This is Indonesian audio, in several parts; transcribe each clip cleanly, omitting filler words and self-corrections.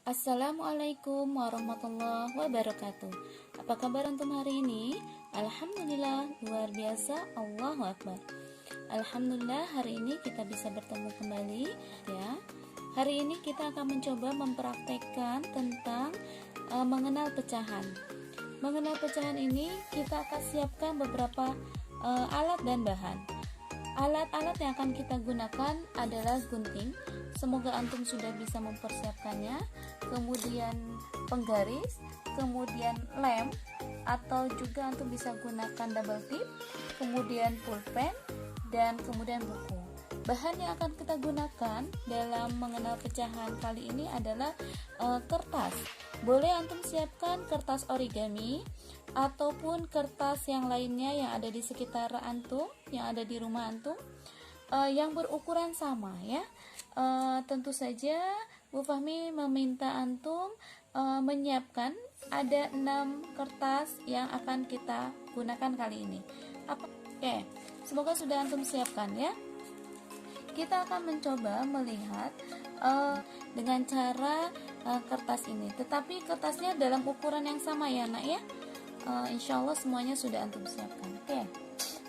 Assalamualaikum warahmatullahi wabarakatuh. Apa kabar antum hari ini? Alhamdulillah, luar biasa, Allahu Akbar. Alhamdulillah, hari ini kita bisa bertemu kembali ya. Hari ini kita akan mencoba mempraktekkan tentang mengenal pecahan. Mengenal pecahan ini kita akan siapkan beberapa alat dan bahan. Alat-alat yang akan kita gunakan adalah gunting. Semoga antum sudah bisa mempersiapkannya. Kemudian penggaris, kemudian lem, atau juga antum bisa gunakan double tip, kemudian pulpen, dan kemudian buku. Bahan yang akan kita gunakan dalam mengenal pecahan kali ini adalah kertas. Boleh antum siapkan kertas origami ataupun kertas yang lainnya yang ada di sekitar antum, yang ada di rumah antum, yang berukuran sama ya. Tentu saja Bu Fahmi meminta antum menyiapkan ada 6 kertas yang akan kita gunakan kali ini. Oke, semoga sudah antum siapkan ya. Kita akan mencoba melihat dengan cara kertas ini, tetapi kertasnya dalam ukuran yang sama ya nak ya. Insya Allah semuanya sudah antum siapkan. Oke,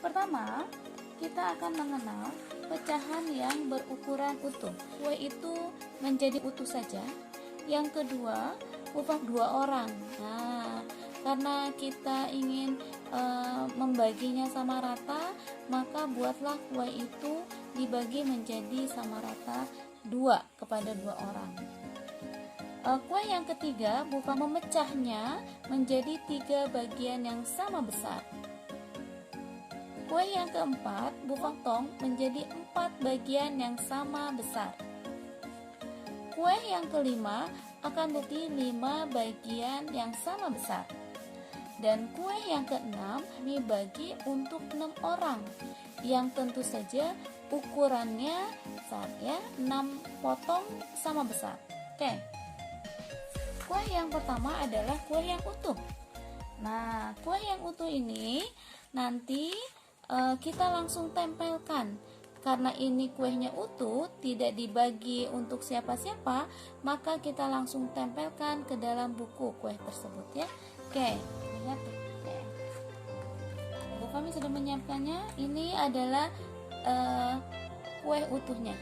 pertama kita akan mengenal pecahan yang berukuran utuh. Kue itu menjadi utuh saja. Yang kedua, upah 2 orang. Nah, karena kita ingin membaginya sama rata, maka buatlah kue itu dibagi menjadi sama rata 2 kepada 2 orang. Kue yang ketiga, bukan memecahnya menjadi 3 bagian yang sama besar. Kue yang keempat, Bu potong menjadi 4 bagian yang sama besar. Kue yang kelima akan menjadi 5 bagian yang sama besar. Dan kue yang keenam dibagi untuk 6 orang, yang tentu saja ukurannya saya 6 potong sama besar. Oke. Kue yang pertama adalah kue yang utuh. Nah, kue yang utuh ini nanti kita langsung tempelkan. Karena ini kuenya utuh, tidak dibagi untuk siapa-siapa, maka kita langsung tempelkan ke dalam buku kue tersebut ya. Oke, lihat tuh. Bu Fahmi sudah menyiapkannya. Ini adalah kue utuhnya.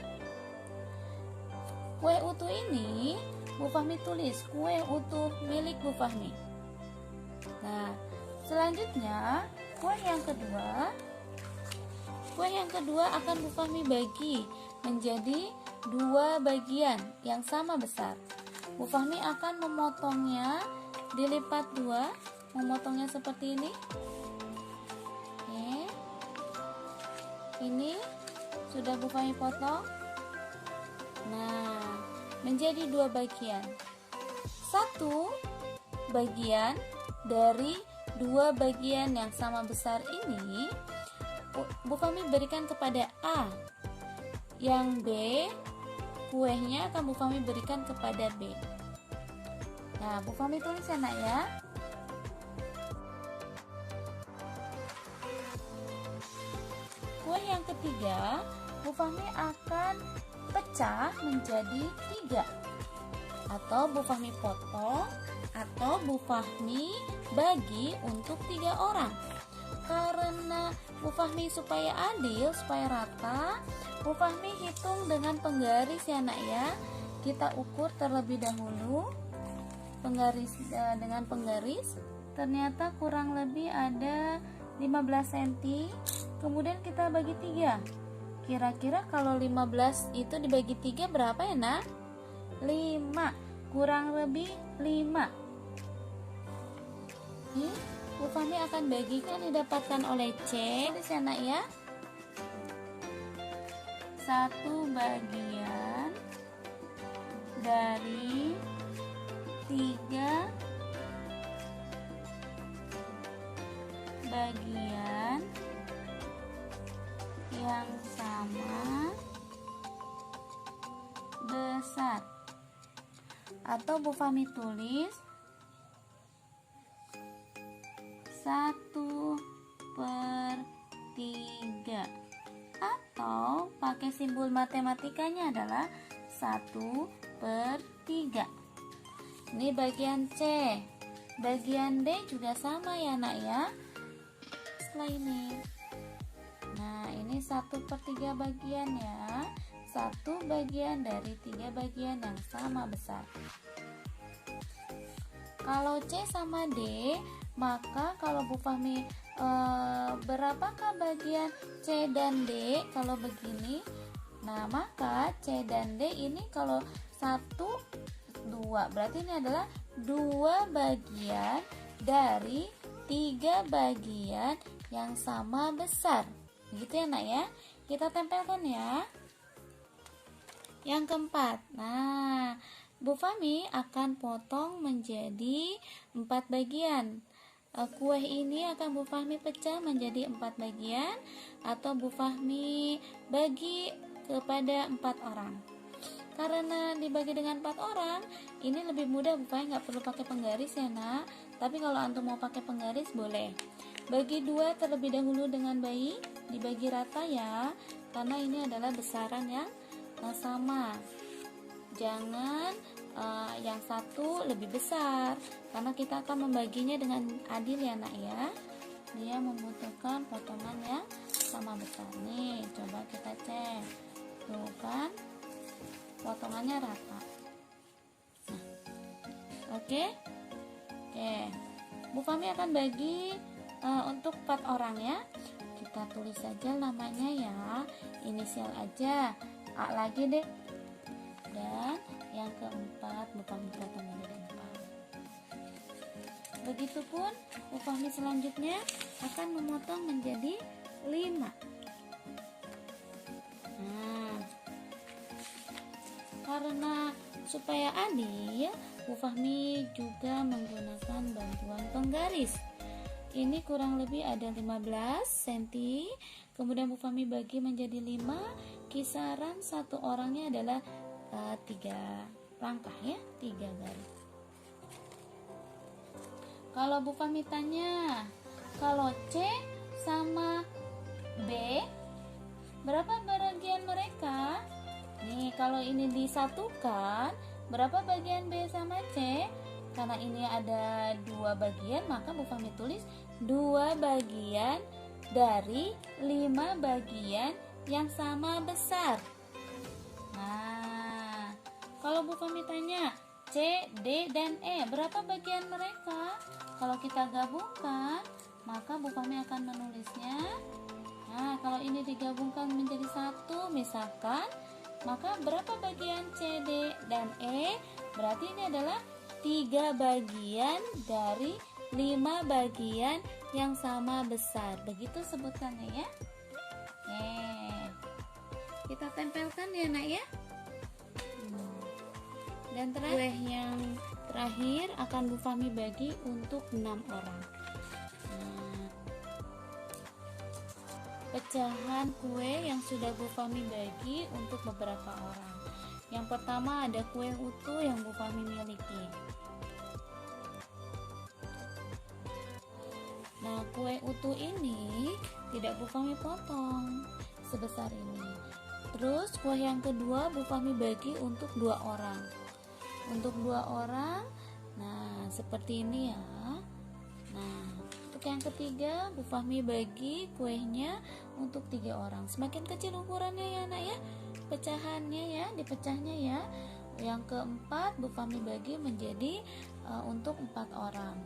Kue utuh ini Bu Fahmi tulis kue utuh milik Bu Fahmi. Nah, selanjutnya kue yang kedua. Kue yang kedua akan Bu Fahmi bagi menjadi 2 bagian yang sama besar. Bu Fahmi akan memotongnya dilipat 2, memotongnya seperti ini. Oke. Ini sudah Bu Fahmi potong. Nah, menjadi 2 bagian. 1 bagian dari 2 bagian yang sama besar ini Bu Fahmi berikan kepada A. Yang B, kuenya akan Bu Fahmi berikan kepada B. Nah, Bu Fahmi tulis ya nak ya. Kue yang ketiga, Bu Fahmi akan pecah menjadi 3. Atau Bu Fahmi potong, atau Bu Fahmi bagi untuk 3 orang. Karena Bu Fahmi supaya adil, supaya rata, Bu Fahmi hitung dengan penggaris ya nak ya. Kita ukur terlebih dahulu dengan penggaris. Ternyata kurang lebih ada 15 cm. Kemudian kita bagi 3. Kira-kira kalau 15 itu dibagi 3 berapa ya nak? 5. Kurang lebih 5. Ini Bu Fahmi akan bagikan didapatkan oleh C di sana ya. 1 bagian dari 3 bagian yang sama besar. Atau Bu Fahmi tulis 1/3, atau pakai simbol matematikanya adalah 1/3. Ini bagian C. Bagian D juga sama ya nak ya. Setelah ini. Nah, ini 1/3 bagian ya. 1 bagian dari 3 bagian yang sama besar. Kalau C sama D, maka kalau Bu Fahmi berapakah bagian C dan D kalau begini? Nah, maka C dan D ini kalau 1, 2, berarti ini adalah 2 bagian dari 3 bagian yang sama besar. Begitu ya nak ya. Kita tempelkan ya. Yang keempat. Nah, Bu Fahmi akan potong menjadi 4 bagian. Kue ini akan Bu Fahmi pecah menjadi 4 bagian atau Bu Fahmi bagi kepada 4 orang. Karena dibagi dengan 4 orang, ini lebih mudah Bu Fahmi, nggak perlu pakai penggaris ya nak. Tapi kalau antum mau pakai penggaris boleh. Bagi 2 terlebih dahulu dengan baik, dibagi rata ya, karena ini adalah besaran yang sama. Jangan yang satu lebih besar, karena kita akan membaginya dengan adil ya nak ya. Dia membutuhkan potongan yang sama besar. Nih, coba kita cek. Tuh kan, potongannya rata. Nah, oke. Bu Fahmi akan bagi untuk 4 orang ya. Kita tulis saja namanya ya, inisial aja. A lagi deh. Dan yang keempat Bu Fahmi potong menjadi 4. Begitupun Bu Fahmi selanjutnya akan memotong menjadi 5. Nah, karena supaya adil, Bu Fahmi juga menggunakan bantuan penggaris. Ini kurang lebih ada 15 cm. Kemudian Bu Fahmi bagi menjadi 5. Kisaran satu orangnya adalah 3 langkah ya, 3 garis. Kalau Bu Fahmi tanya, kalau C sama B, berapa bagian mereka? Nih, kalau ini disatukan, berapa bagian B sama C? Karena ini ada 2 bagian, maka Bu Fahmi tulis 2 bagian dari 5 bagian yang sama besar. Nah, kalau Bu Fahmi tanya C, D, dan E, berapa bagian mereka? Kalau kita gabungkan, maka Bu Fahmi akan menulisnya. Nah, kalau ini digabungkan menjadi 1 misalkan, maka berapa bagian C, D, dan E? Berarti ini adalah 3 bagian dari 5 bagian yang sama besar. Begitu sebutannya ya. Kita tempelkan ya nak ya. Dan terakhir, kue yang terakhir akan Bu Fahmi bagi untuk 6 orang. Pecahan kue yang sudah Bu Fahmi bagi untuk beberapa orang. Yang pertama ada kue utuh yang Bu Fahmi miliki. Nah, kue utuh ini tidak Bu Fahmi potong sebesar ini. Terus kue yang kedua Bu Fahmi bagi untuk 2 orang. Untuk 2 orang, nah seperti ini ya. Nah, untuk yang ketiga Bu Fahmi bagi kuenya untuk 3 orang. Semakin kecil ukurannya ya nak ya, pecahannya ya, dipecahnya ya. Yang keempat Bu Fahmi bagi menjadi untuk 4 orang.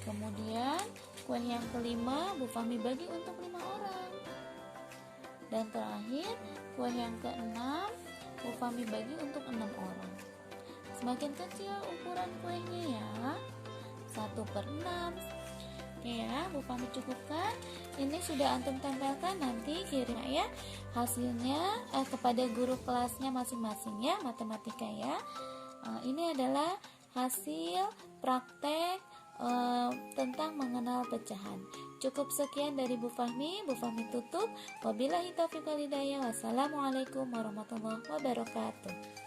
Kemudian kue yang kelima Bu Fahmi bagi untuk 5 orang. Dan terakhir kue yang keenam Bu Fahmi bagi untuk 6 orang. Semakin kecil ukuran kuenya ya, 1/6. Oke ya, Bu Fahmi cukupkan. Ini sudah antum tempelkan, nanti kirim ya hasilnya kepada guru kelasnya masing-masing ya, matematika ya. Ini adalah hasil praktek tentang mengenal pecahan. Cukup sekian dari Bu Fahmi. Bu Fahmi tutup. Wabillahi taufiq wal hidayah. Wassalamualaikum warahmatullahi wabarakatuh.